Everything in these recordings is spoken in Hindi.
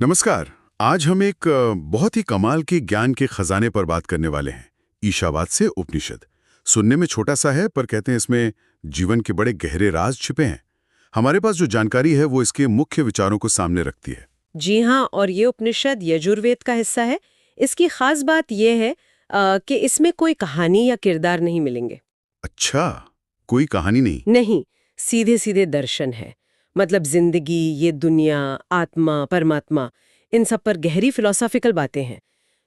नमस्कार। आज हम एक बहुत ही कमाल के ज्ञान के खजाने पर बात करने वाले हैं। ईशावाद से उपनिषद। सुनने में छोटा सा है, पर कहते हैं इसमें जीवन के बड़े गहरे राज छिपे हैं। हमारे पास जो जानकारी है वो इसके मुख्य विचारों को सामने रखती है। जी हाँ, और ये उपनिषद यजुर्वेद का हिस्सा है। इसकी खास बात यह है कि इसमें कोई कहानी या किरदार नहीं मिलेंगे। अच्छा, कोई कहानी नहीं। नहीं, सीधे सीधे दर्शन है। मतलब जिंदगी, ये दुनिया, आत्मा, परमात्मा, इन सब पर गहरी फिलोसॉफिकल बातें हैं।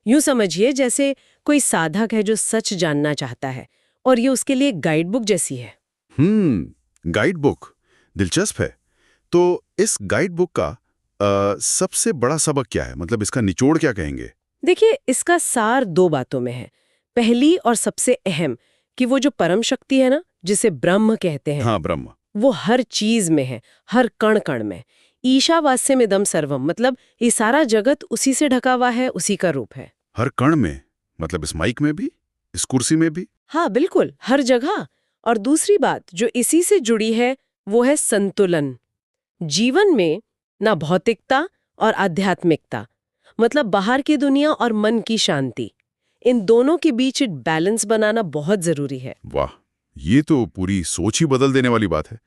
यूं समझिए जैसे कोई साधक है जो सच जानना चाहता है, और ये उसके लिए एक गाइड बुक जैसी है। गाइड बुक दिलचस्प है। तो इस गाइड बुक का सबसे बड़ा सबक क्या है? मतलब इसका निचोड़ क्या कहेंगे? देखिए, इसका सार दो बातों में है। पहली और सबसे अहम कि वो जो परम शक्ति है ना, जिसे ब्रह्म कहते हैं, हाँ, ब्रह्म। वो हर चीज में है, हर कण कण में। ईशावास्यमिदं सर्वम, मतलब ये सारा जगत उसी से ढका हुआ है, उसी का रूप है। हर कण में? मतलब इस माइक में भी, इस कुर्सी में भी? हाँ बिल्कुल, हर जगह। और दूसरी बात जो इसी से जुड़ी है वो है संतुलन। जीवन में ना भौतिकता और आध्यात्मिकता, मतलब बाहर की दुनिया और मन की शांति, इन दोनों के बीच एक बैलेंस बनाना बहुत जरूरी है। वाह, ये तो पूरी सोच ही बदल देने वाली बात है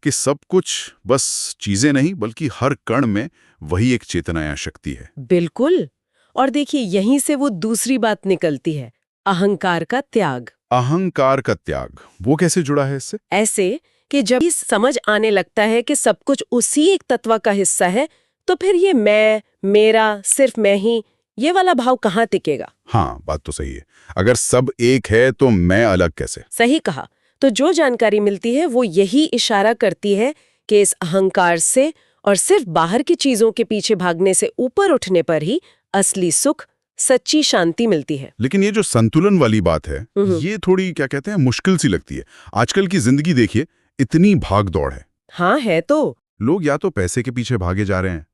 कि सब कुछ बस चीजें नहीं, बल्कि हर कण में वही एक चेतना या शक्ति है। बिल्कुल। और देखिए, यहीं से वो दूसरी बात निकलती है, अहंकार का त्याग। अहंकार का त्याग, वो कैसे जुड़ा है इससे? ऐसे कि जब ये समझ आने लगता है कि सब कुछ उसी एक तत्व का हिस्सा है, तो फिर ये मैं, मेरा, सिर्फ मैं ही, ये वाला भाव कहाँ टिकेगा। हाँ, बात तो सही है। अगर सब एक है तो मैं अलग कैसे? सही कहा। तो जो जानकारी मिलती है वो यही इशारा करती है कि इस अहंकार से और सिर्फ बाहर की चीजों के पीछे भागने से ऊपर उठने पर ही असली सुख, सच्ची शांति मिलती है। लेकिन ये जो संतुलन वाली बात है, ये थोड़ी क्या कहते हैं, मुश्किल सी लगती है। आजकल की जिंदगी देखिए, इतनी भाग दौड़ है। हाँ है तो। लोग या तो पैसे के पीछे भागे जा रहे हैं,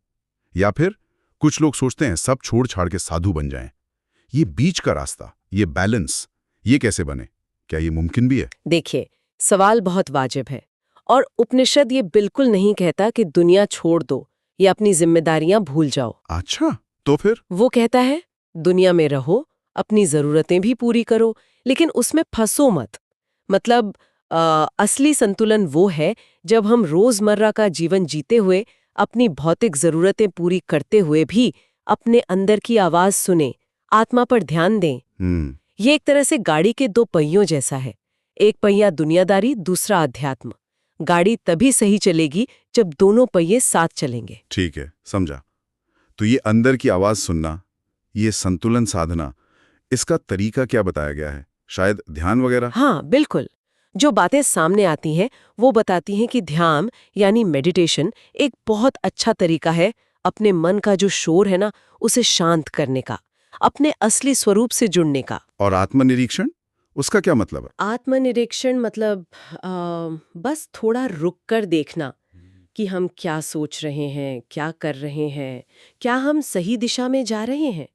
या फिर कुछ लोग सोचते हैं सब छोड़ छाड़ के साधु बन जाएं। ये बीच का रास्ता, ये बैलेंस, ये कैसे बने? क्या ये मुमकिन भी है? देखिए, सवाल बहुत वाजिब है। और उपनिषद ये बिल्कुल नहीं कहता कि दुनिया छोड़ दो या अपनी जिम्मेदारियां भूल जाओ। अच्छा, तो फिर? वो कहता है, दुनिया में रहो, अपनी जरूरतें भी पूरी करो, लेकिन उसमें फंसो मत। मतलब असली संतुलन वो है जब हम रोजमर्रा का जीवन जीते हुए अपनी भौतिक जरूरतें पूरी करते हुए भी अपने अंदर की आवाज सुने, आत्मा पर ध्यान दें। ये एक तरह से गाड़ी के दो पहियों जैसा है। एक पहिया दुनियादारी, दूसरा अध्यात्म। गाड़ी तभी सही चलेगी जब दोनों पहिए साथ चलेंगे। ठीक है, समझा। तो ये अंदर की आवाज सुनना, ये संतुलन साधना, इसका तरीका क्या बताया गया है? शायद ध्यान वगैरह? हाँ बिल्कुल। जो बातें सामने आती हैं वो बताती हैं कि ध्यान यानी मेडिटेशन एक बहुत अच्छा तरीका है अपने मन का जो शोर है ना, उसे शांत करने का, अपने असली स्वरूप से जुड़ने का। और आत्मनिरीक्षण, उसका क्या मतलब है? आत्मनिरीक्षण मतलब बस थोड़ा रुक कर देखना कि हम क्या सोच रहे हैं, क्या कर रहे हैं, क्या हम सही दिशा में जा रहे हैं।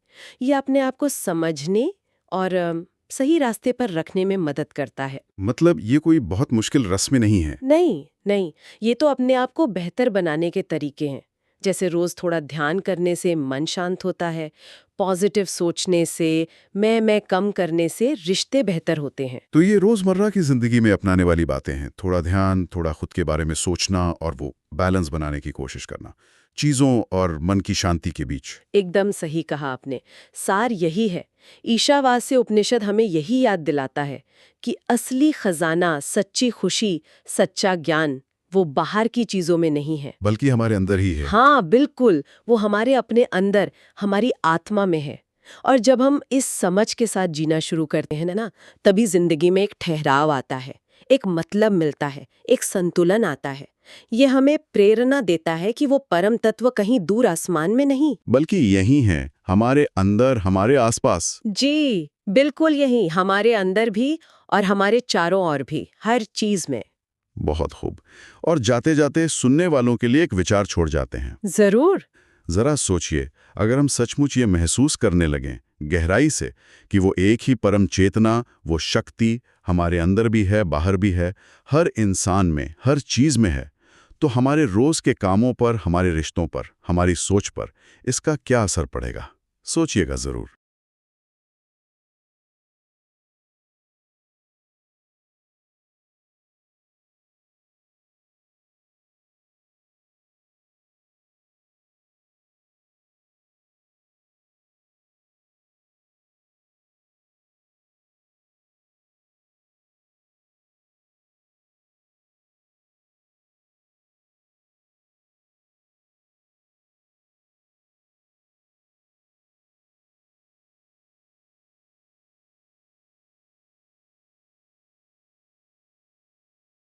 ये अपने आप को समझने और सही रास्ते पर रखने में मदद करता है। मतलब ये कोई बहुत मुश्किल रस्म नहीं है? नहीं नहीं, ये तो अपने आप को बेहतर बनाने के तरीके हैं। जैसे रोज थोड़ा ध्यान करने से मन शांत होता है, पॉजिटिव सोचने से, मैं कम करने से रिश्ते बेहतर होते हैं। तो ये रोजमर्रा की जिंदगी में अपनाने वाली बातें हैं। थोड़ा ध्यान, थोड़ा खुद के बारे में सोचना और वो बैलेंस बनाने की कोशिश करना, चीजों और मन की शांति के बीच। एकदम सही कहा आपने। सार यही है। ईशावास्य उपनिषद हमें यही याद दिलाता है कि असली खजाना, सच्ची खुशी, सच्चा ज्ञान वो बाहर की चीजों में नहीं है, बल्कि हमारे अंदर ही है। हाँ बिल्कुल, वो हमारे अपने अंदर, हमारी आत्मा में है। और जब हम इस समझ के साथ जीना शुरू करते हैं ना, तभी जिंदगी में एक ठहराव आता है, एक मतलब मिलता है, एक संतुलन आता है। ये हमें प्रेरणा देता है कि वो परम तत्व कहीं दूर आसमान में नहीं, बल्कि यही है, हमारे अंदर, हमारे आसपास। जी बिल्कुल यही, हमारे अंदर भी और हमारे चारों ओर भी, हर चीज में। बहुत खूब। और जाते जाते सुनने वालों के लिए एक विचार छोड़ जाते हैं। जरूर। जरा सोचिए, अगर हम सचमुच ये महसूस करने लगें गहराई से कि वो एक ही परम चेतना, वो शक्ति हमारे अंदर भी है, बाहर भी है, हर इंसान में, हर चीज में है, तो हमारे रोज के कामों पर, हमारे रिश्तों पर, हमारी सोच पर इसका क्या असर पड़ेगा? सोचिएगा जरूर।